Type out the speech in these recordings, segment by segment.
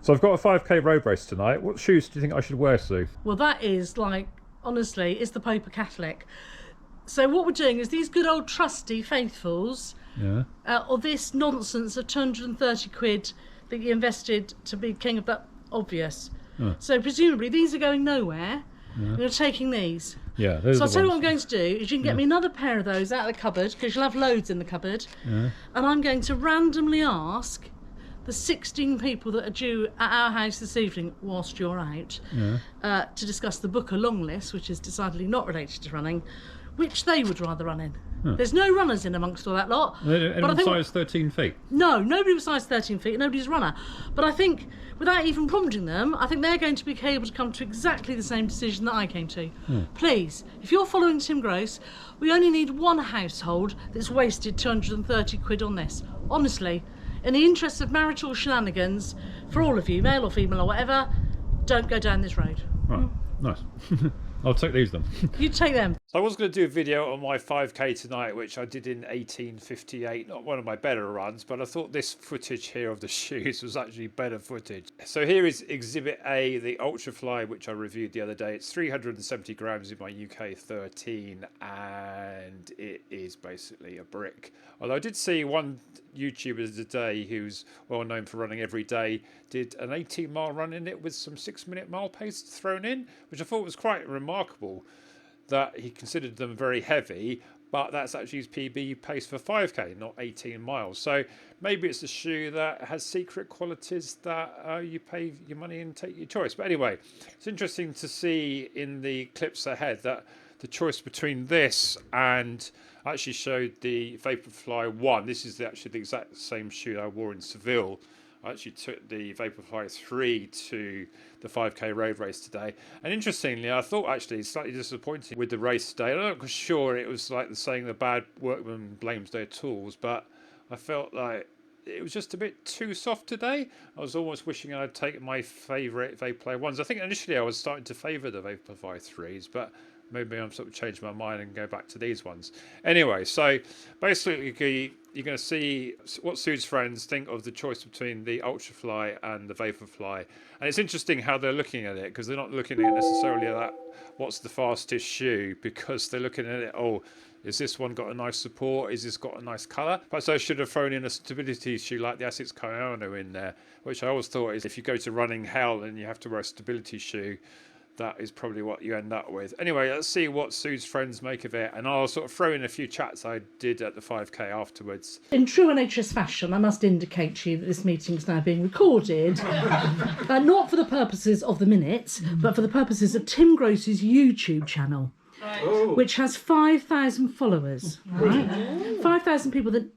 So I've got a 5k road race tonight. What shoes do you think I should wear, Sue? Well, that is like, honestly, it's the Pope Catholic. So what we're doing is these good old trusty faithfuls, or this nonsense of 230 quid that you invested to be king of that obvious. So presumably these are going nowhere. You're taking these. Yeah, so I'll tell you what I'm going to do is you can get me another pair of those out of the cupboard, because you'll have loads in the cupboard. And I'm going to randomly ask the 16 people that are due at our house this evening whilst you're out to discuss the book along list, which is decidedly not related to running, which they would rather run in. There's no runners in amongst all that lot. Anyone size 13 feet? No, nobody was size 13 feet, nobody's a runner. But I think, without even prompting them, I think they're going to be able to come to exactly the same decision that I came to. Please, if you're following Tim Gross, we only need one household that's wasted 230 quid on this. Honestly, in the interests of marital shenanigans, for all of you, male or female or whatever, don't go down this road. Right, nice. I'll take these then. You take them. So I was going to do a video on my 5k tonight, which I did in 1858. Not one of my better runs, but I thought this footage here of the shoes was actually better footage. So here is Exhibit A, the Ultrafly, which I reviewed the other day. It's 370 grams in my UK 13, and it is basically a brick. Although I did see one YouTuber today who's well known for running every day, did an 18-mile run in it with some 6-minute mile pace thrown in, which I thought was quite remarkable, that he considered them very heavy, but that's actually his PB pace for 5k, not 18 miles. So maybe it's a shoe that has secret qualities that you pay your money and take your choice. But anyway, it's interesting to see in the clips ahead that the choice between this and I actually showed the Vaporfly 1. This is actually the exact same shoe I wore in Seville. I actually took the Vaporfly 3 to the 5k road race today. And interestingly, I thought actually it's slightly disappointing with the race today. I'm not sure it was like the saying the bad workman blames their tools, but I felt like it was just a bit too soft today. I was almost wishing I'd taken my favourite Vaporfly 1s. I think initially I was starting to favour the Vaporfly 3s, but maybe I'm sort of changed my mind and go back to these ones. Anyway, so basically you're going to see what Sue's friends think of the choice between the Ultrafly and the Vaporfly. And it's interesting how they're looking at it, because they're not looking at it necessarily at that, what's the fastest shoe, because they're looking at it, oh, is this one got a nice support? Is this got a nice colour? Perhaps I should have thrown in a stability shoe like the Asics Kayano in there, which I always thought is if you go to running hell and you have to wear a stability shoe, that is probably what you end up with. Anyway, let's see what Sue's friends make of it, and I'll sort of throw in a few chats I did at the 5k afterwards. In true NHS fashion, I must indicate to you that this meeting is now being recorded, not for the purposes of the minutes, but for the purposes of Tim Gross's YouTube channel, which has 5,000 followers. Right? 5,000 people that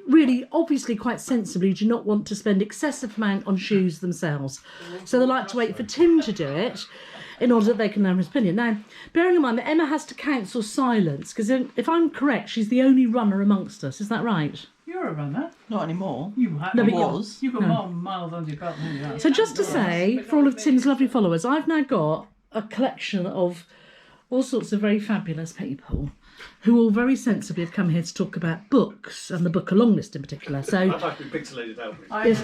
really, obviously, quite sensibly, do not want to spend excessive amount on shoes themselves. So they like to wait for Tim to do it in order that they can learn his opinion. Now, bearing in mind that Emma has to counsel silence, because if I'm correct, she's the only runner amongst us. Is that right? You're a runner. Not anymore. You have. No, but was. You've got more miles under your belt than you have. So just to say, for all of Tim's lovely followers, I've now got a collection of all sorts of very fabulous people who all very sensibly have come here to talk about books, and the book along list in particular. So, I'd like to be pixelated out. yes,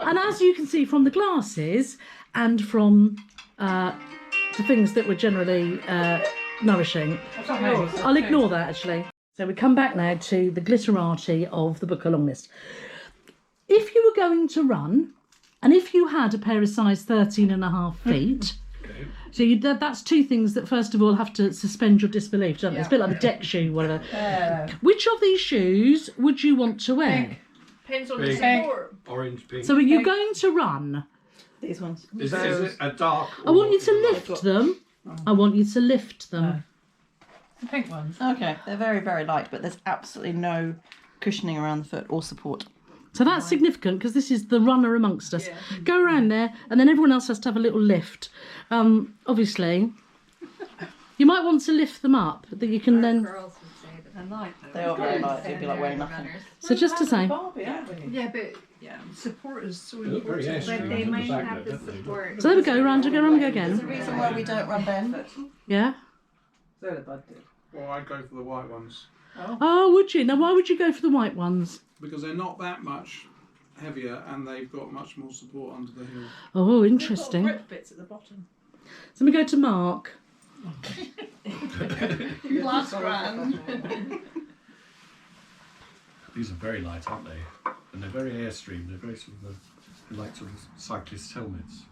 and as you can see from the glasses and from the things that were generally nourishing, I'll ignore that actually. So we come back now to the glitterati of the book along list. If you were going to run, and if you had a pair of size 13.5 feet, so that's two things that first of all have to suspend your disbelief, don't they? It's a bit like the deck shoe, whatever. Which of these shoes would you want to wear? Depends on the support. Orange, pink. So are you going to run? These ones. Is it a dark? I want you to lift them. I want you to lift them. The pink ones. Okay, they're very, very light, but there's absolutely no cushioning around the foot or support. So that's significant, because this is the runner amongst us. Go around there, and then everyone else has to have a little lift. Obviously, you might want to lift them up, that you can then... Girls would say that I like those. They are very light, it'd be like wearing nothing. So just to say... Yeah, but support is so They look very important. But they on the might back have there, the don't they? support. So there we go, round and go, round and go There's a again. reason why we don't run Ben. Yeah? So the bud did. Well, I'd go for the white ones Oh, would you? Now, why would you go for the white ones? because they're not that much heavier and they've got much more support under the heel. Oh, interesting. Grip bits at the bottom. So let me go to Mark. Last round. These are very light, aren't they? And they're very airstream. They're very sort of like sort of cyclist helmets.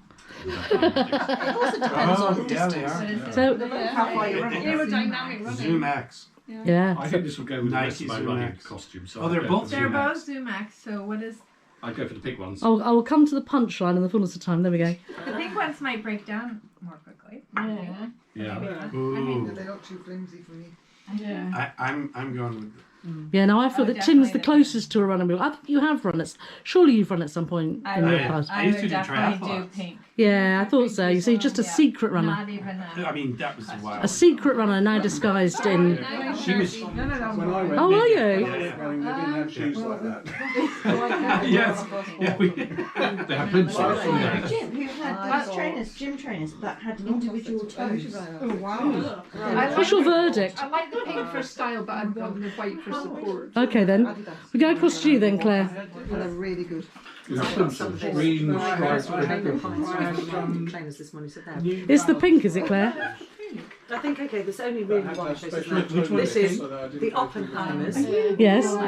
It also depends on distance. So How far you're running. Aerodynamic running. Zoom X. yeah. I think this will go with the rest of my Nike running Zoom X. costume. So Oh, I'd they're go both for the They're Zoom both X. Zoom X, so what is... I'd go for the pink ones. I will come to the punchline in the fullness of time. There we go. The pink ones might break down more quickly. Yeah. Yeah. Ooh. They're not too flimsy for me. Yeah. I'm going with Yeah, now I feel Oh, that Tim's the definitely closest to a running wheel. I think you have run it. Surely you've run at some point I in your would- past. I I used would to do definitely do triathlons. pink. Yeah, I thought so. You see, just a Yeah. secret runner. Not even I mean, that was a while. A secret runner now disguised in. She was. No, no, no. When I went Oh, are you? running, they didn't have shoes like that. Yes. Yeah, they have blimps on it. Jim, who had those trainers, gym trainers that had individual toes. Oh, wow. What's your verdict? I like the pink for style, but I'd want the white for support. Okay then. We go across to you then, Claire. And they're really good. You have some green stripes. Trainers this morning, so there. It's the pink, is it, Claire? I think, okay, there's only really one choice. Which one This is so that I didn't the go too Oppenheimers. Yes. For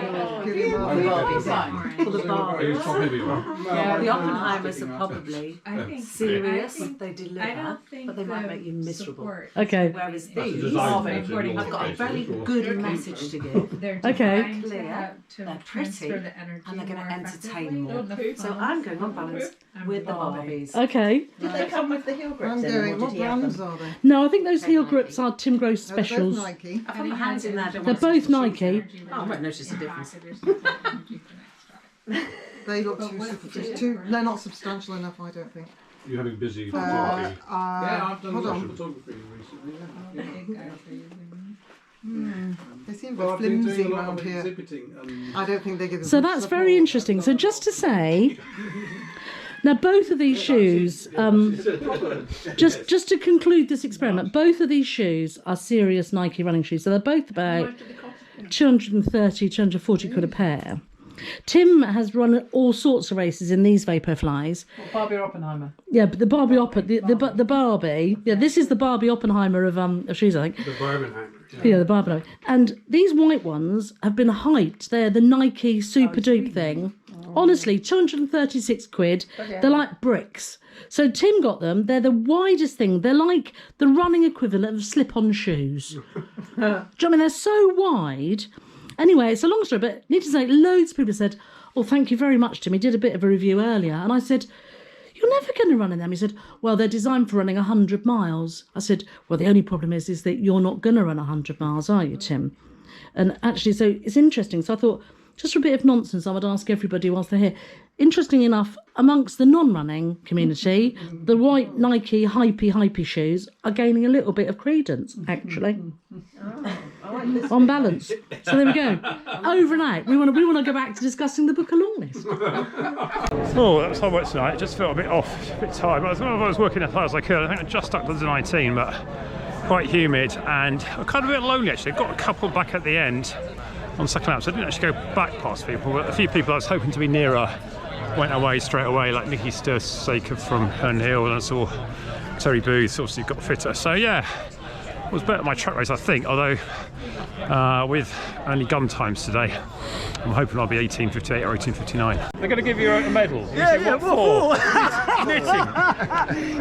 the Barbies. Top heavy one. Yeah, the Oppenheimers are probably I think serious, I think- they I deliver, don't think but they might the make you miserable. support- Okay. Whereas That's the these design have for it, got a very or- good message to give, They're Okay. designed to Clear, have- to they're transfer pretty, the energy and they're going more to entertain effectively more. than the So fun I'm going on balance with the Barbie. Barbies. Okay. Did they come with the heel grips I'm in, going. or What did he have brands them? are they? No, I think those heel grips are Tim Gross No, they're both specials. Nike. I've got my hands in there. They're both Nike. Oh, I won't notice the difference. They look they're not substantial enough, I don't think. You're having busy Uh, photography. Yeah, I've done hold lots on. of photography recently. They seem a Well, bit I've been flimsy doing a lot around of here. exhibiting and I don't think they give them So that's very interesting. So just to say, now both of these shoes, just to conclude this experiment, both of these shoes are serious Nike running shoes. So they're both about 230, 240 quid a pair. Tim has run all sorts of races in these Vaporflies. Barbie or Oppenheimer. Yeah, but the Barbie the Barbie. Yeah, this is the Barbie Oppenheimer of shoes, I think. the Barbenheimer. Yeah, the Barbie. And these white ones have been hyped. They're the Nike Super Dupe thing. Honestly, 236 quid. They're like bricks. So Tim got them. They're the widest thing. They're like the running equivalent of slip-on shoes. Do you know what I mean? They're so wide. Anyway, it's a long story, but need to say, loads of people said, "Oh, thank you very much, Tim." He did a bit of a review earlier, and I said, "You're never going to run in them." He said, "Well, they're designed for running 100 miles." I said, "Well, the only problem is that you're not going to run 100 miles, are you, Tim?" And actually, so it's interesting. So I thought, just for a bit of nonsense, I would ask everybody whilst they're here. Interesting enough, amongst the non-running community, the white Nike hypey shoes are gaining a little bit of credence, actually. On balance. So there we go. Over and out. We want to go back to discussing the book along list. Oh, that was hard work tonight. It just felt a bit off, a bit tired. But I was working as hard as I could. I think I just stuck to the 19, but quite humid and kind of a bit lonely actually. Got a couple back at the end on the second lap, so I didn't actually go back past people, but a few people I was hoping to be nearer went away straight away, like Nikki Stursaker from Herne Hill, and I saw Terry Booth obviously got fitter. So yeah, it was better than my track race I think, although with only gum times today, I'm hoping I'll be 18:58 or 18:59. They're going to give you a medal. What for? Knitting.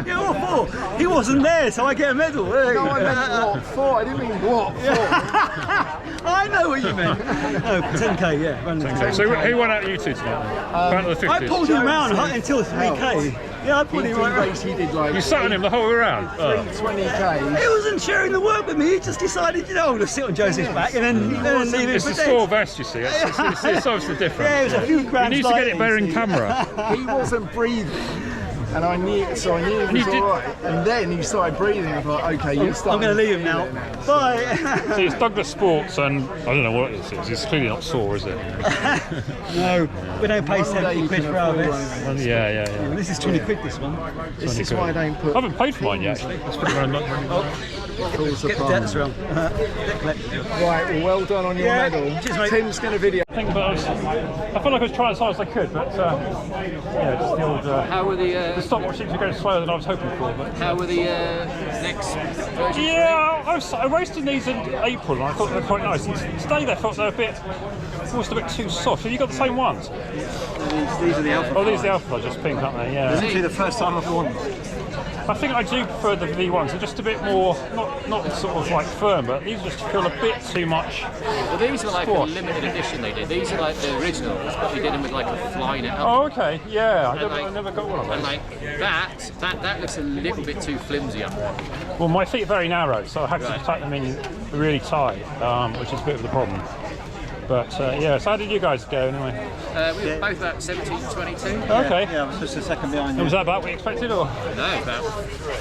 Yeah, what for? He wasn't there, so I get a medal. No, I meant what for. I didn't mean what for. I know what you meant. Oh, 10k, yeah. Run the 10K. So who won out of you two tonight? Battle of the 50s. I pulled him round until 3k. Yeah, I pulled him right. He did like You sat on him the whole way around. Oh. 20k. He wasn't sharing the work with me. He just decided, I'm going to sit on Joseph's back and then leave him It's for the dead. Soar vest, you see. It's obviously different. Yeah, it was a few You grams need to get it lighter, better you in see. camera. He wasn't breathing. And I knew it was alright. And then he started breathing. I thought, okay, you're I'm starting going to leave him now. Bye. See, it's Douglas Sports, and I don't know what it is. It's clearly not Soar, is it? No, we don't pay 70 quid for our vests. Yeah. This is 20 quid, this one. This is why I don't put. I haven't paid for mine yet, actually. That's pretty much Get the debts around. Right, well done on your medal. Cheers, mate. Tim's going to video. I feel like I was trying as hard as I could, but yeah, just the old. How were The stopwatch seems to go slower than I was hoping for. But how were the next version? yeah, I raced in these in April, and I thought they were quite nice. And today they felt they were almost a bit too soft. Have you got the same ones? These are the Alpha. Oh, these are the Alpha, just pink, aren't they? Yeah. This is the first time I've worn them. I think I do prefer the V1s. They're just a bit more, not sort of like firm, but these just feel a bit too much. Well, these are like squash. a limited edition they did. These are like the originals, but they did them with like a fly net. Oh, okay, yeah. And I never got one of those. And like that looks a little bit too flimsy up there. Well, my feet are very narrow, so I had to tuck them in really tight, which is a bit of the problem. But yeah, so how did you guys go anyway? We were both about 17, 22. Okay. Yeah, I was just a second behind you. And was that about what you expected, or? No, but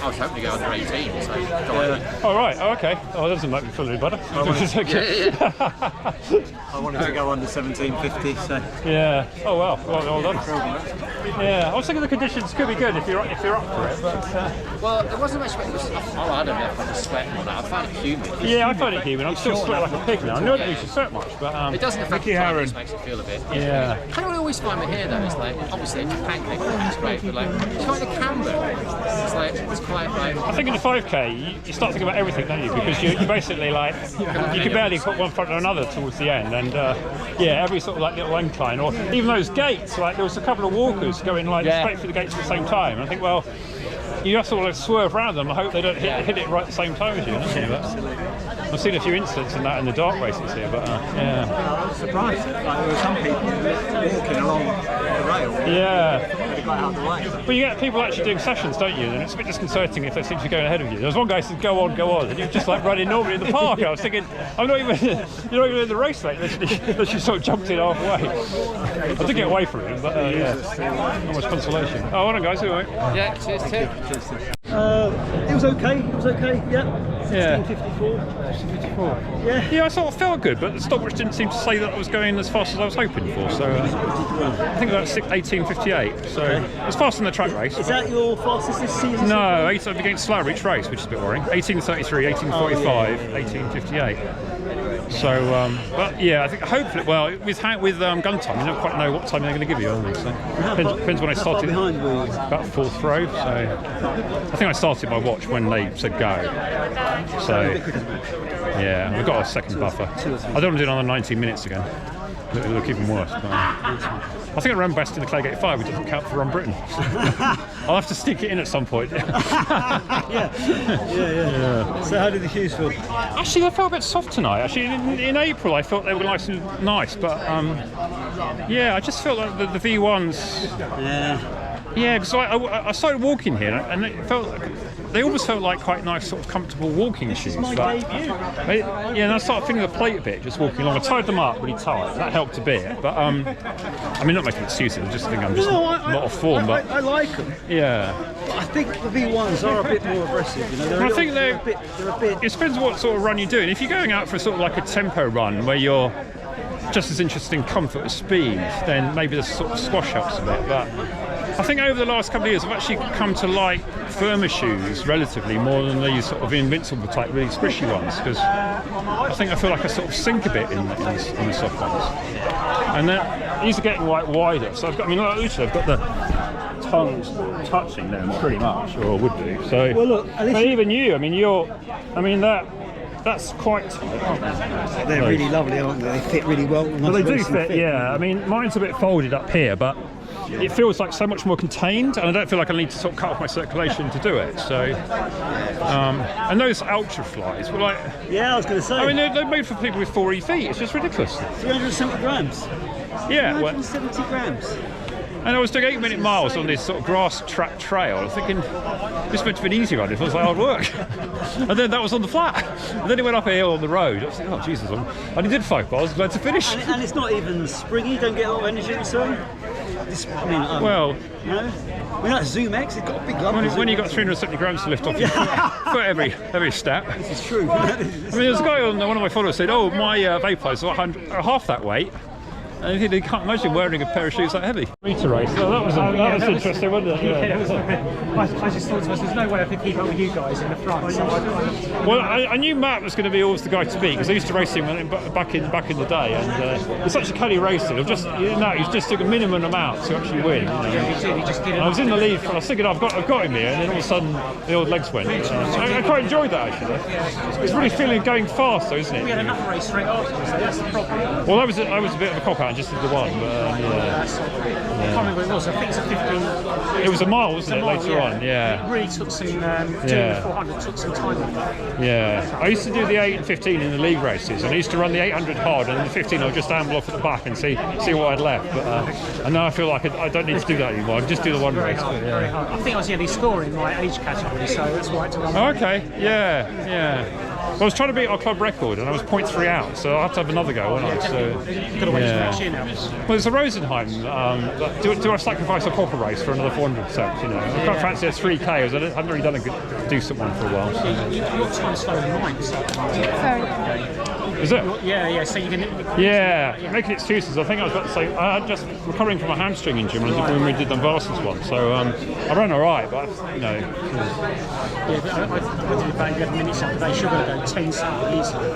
I was hoping to go under 18, so Oh, right. Oh, okay. Oh, that doesn't make me feel any better. Okay. I wanted to go under 1750, so. Yeah. Oh, well done. Yeah, I was thinking the conditions could be good if you're up for it, but... well, there wasn't much sweat. I don't know if I was sweating or not. I found it humid. Yeah, I found it humid. I'm still sweating like a pig now. I know I don't usually sweat much, but... it doesn't affect the time, it just makes it feel a bit. Yeah. Kind of what I always find with here though is like, obviously it's pancake, it's great, but like, it's quite the camber. It's like, it's quite like... I think in the 5K, you start thinking about everything, don't you? Because you basically like, you can barely put one front or another towards the end, and yeah, every sort of like little incline, or even those gates, like there was a couple of walkers going like straight through the gates at the same time. I think, well, you have to sort of swerve around them. I hope they don't hit it right at the same time as you. I've seen a few incidents in that in the dark races here, but yeah. I was surprised. Like, there were some people walking along the rail. Yeah. They got out of the way. Well, you get people actually doing sessions, don't you? And it's a bit disconcerting if they seem to be going ahead of you. There was one guy who said, go on, and you're just like running normally in the park. I was thinking, you're not even in the race, mate. They just sort of jumped in halfway. I did get away from him, but yeah, not much consolation. Oh, well done, guys. All right. Yeah, cheers, Tim. It was okay. Yeah. 1654. Yeah, I sort of felt good, but the stopwatch didn't seem to say that I was going as fast as I was hoping for. So I think about 18:58. So it's faster than the track race. Is that your fastest this season? No, I've been getting slower each race, which is a bit worrying. 18:33, 18:45, 18:58. So, but yeah, I think hopefully, well, with gun time, you don't quite know what time they're going to give you, don't they? So depends when I started. About fourth row. So I think I started my watch when they said go. So yeah, we've got a second buffer. I don't want to do another 19 minutes again. It'll look even worse. But I think I ran best in the Claygate 5, which doesn't count for Run Britain. I'll have to stick it in at some point. Yeah. So how did the shoes feel? Actually, they felt a bit soft tonight. Actually, in April, I thought they were nice, but yeah, I just felt like the V1s. Yeah, because I started walking here, and it felt like, they almost felt like quite nice, sort of comfortable walking shoes. This is my debut. Yeah, and I started feeling the plate a bit, just walking along. I tied them up really tight. That helped a bit, but I mean, not making excuses. I just think I'm just not off form. But I like them. Yeah. I think the V1s are a bit more aggressive. You know, I think they're a bit. It depends what sort of run you're doing. If you're going out for sort of like a tempo run where you're just as interested in comfort as speed, then maybe the sort of squash helps a bit. But I think over the last couple of years, I've actually come to like firmer shoes relatively more than these sort of invincible type, really squishy ones, because I think I feel like I sort of sink a bit in the soft ones. And then these are getting like wider, so I've got, literally I've got the tongues touching them pretty much, or would do. So, well, look, but even you, that's quite tight, aren't they? They're really lovely, aren't they? They fit really well. Well, they do fit, yeah. I mean, mine's a bit folded up here, but it feels like so much more contained, and I don't feel like I need to sort of cut off my circulation to do it. So, and those Ultraflies were like... Yeah, I was going to say. I mean, they're made for people with 4E feet. It's just ridiculous. 370 grams. Yeah. 370 grams. And I was doing 8-minute miles on this sort of grass track trail. I was thinking, this meant to be an easy run. It feels like hard work. And then that was on the flat. And then it went up a hill on the road. I was like, oh, Jesus. I only did 5 miles. Glad to finish. And it's not even springy. You don't get a lot of energy return. Well, you know, that Zoom X, it's got a big lump. When you've got 370 grams to lift off your for every step. This is true. There's a guy on one of my followers said, oh, my Vaporflies are half that weight. And you can't imagine wearing a pair of shoes that heavy. Meter race. Oh, that was interesting, wasn't it? Yeah, I just thought to myself, there's no way I could keep up with you guys in the front. So well, I knew Matt was going to be always the guy to beat because I used to race him back in the day, and it's such a cunny racing. He's just took a minimum amount to actually win. Yeah, he did. He just did it. I was in the lead. I was thinking I've got him here, and then all of a sudden the old legs went. I quite enjoyed that actually. It's really feeling going fast, though, isn't it? We had another race straight after, so that's the problem. Well, I was a bit of a cop out and just did the one, but I can't remember what it was. I think it's a 15. It was a mile, wasn't it? Later on, yeah. It really took some. Doing the 400 took some time with that. Yeah, I used to do the 8 and 15 in the league races, and I used to run the 800 hard, and the 15 I would just amble off at the back and see what I'd left. But and now I feel like I don't need to do that anymore. I can just do the one race. Very hard. I think I was the only scorer in my age category, so that's why I had to run. Oh, okay, yeah. Well, I was trying to beat our club record, and I was 0.3 out, so I have to have another go, won't I? So, Got to wait till next year now. Well, it's a Rosenheim. Do I sacrifice a proper race for another 400 steps? You know, I can't fancy a 3K. I haven't really done a decent one for a while. So. Your time's slower than mine. So. Is it? Yeah. So you can. Yeah, making excuses. I think I was about to say I had just recovering from a hamstring injury when we did the Varson's one, so I ran all right, but you know. Yeah, but I did about 11 minutes the other day. Should have go 10 seconds easily.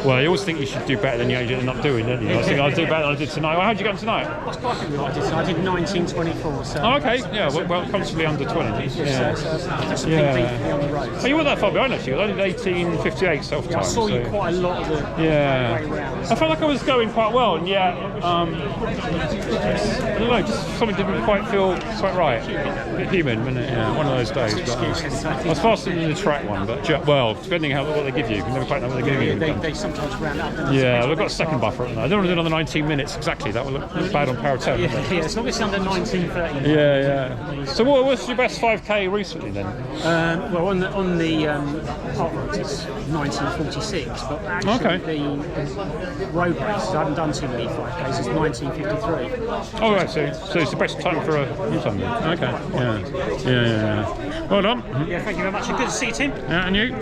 Well, you always think you should do better than you end up doing, don't you? I think I'll do better than I did tonight. Well, how did you go tonight? That's quite what I did. So I did 19:24. So. Oh, okay. Yeah, well, comfortably under 20. Yeah. So PB on the road. Oh, you weren't that far behind actually. I did 18:58 self-time. Yeah, I saw you quite a lot of the way around. I felt like I was going quite well, and yet I don't know, just something didn't quite feel quite right. A bit human, wasn't it? Yeah, one of those days. But, I was faster than the track one, but depending on what they give you, you can never quite know what they give you. They sometimes round up. Yeah, we've got a second buffer. I don't want to do another 19 minutes exactly. That would look bad on Power 10. Yeah, it's not it's under 19:30. Yeah. So what was your best 5K recently then? Well, on the park roads it's 19:46, but actually the road races I haven't done too many 5Ks. It's 19:53. Oh right, so it's the best time for a Sunday. Okay. Yeah. Well done. Yeah, thank you very much. And good to see you, Tim. Yeah, and you.